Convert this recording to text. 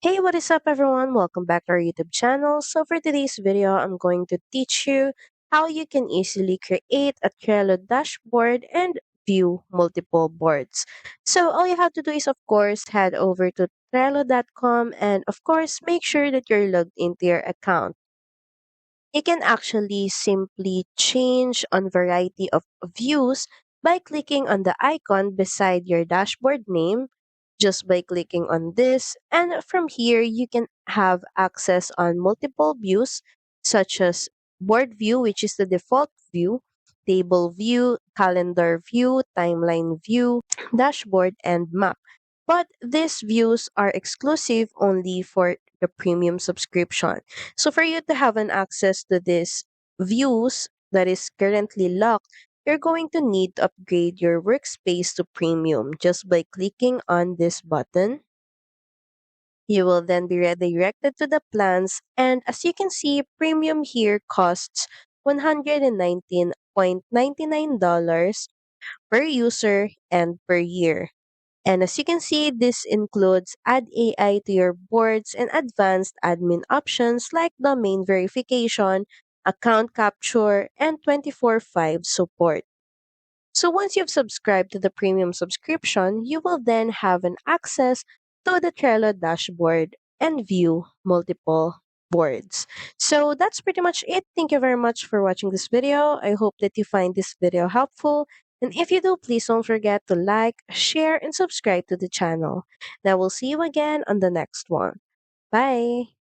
Hey, what is up, everyone? Welcome back to our YouTube channel. So, for today's video, I'm going to teach you how you can easily create a Trello dashboard and view multiple boards. So, all you have to do is, of course, head over to Trello.com and, of course, make sure that you're logged into your account. You can actually simply change on variety of views by clicking on the icon beside your dashboard name, just by clicking on this. And from here, you can have access on multiple views such as board view, which is the default view, table view, calendar view, timeline view, dashboard, and map. But these views are exclusive only for the premium subscription. So for you to have an access to these views that is currently locked, you're going to need to upgrade your workspace to premium just by clicking on this button. You will then be redirected to the plans, and as you can see, premium here costs $119.99 per user and per year. And as you can see, this includes add AI to your boards and advanced admin options like domain verification, account capture, and 24/5 support. So once you've subscribed to the premium subscription, you will then have an access to the Trello dashboard and view multiple boards. So that's pretty much it. Thank you very much for watching this video. I hope that you find this video helpful. And if you do, please don't forget to like, share, and subscribe to the channel. Now we'll see you again on the next one. Bye!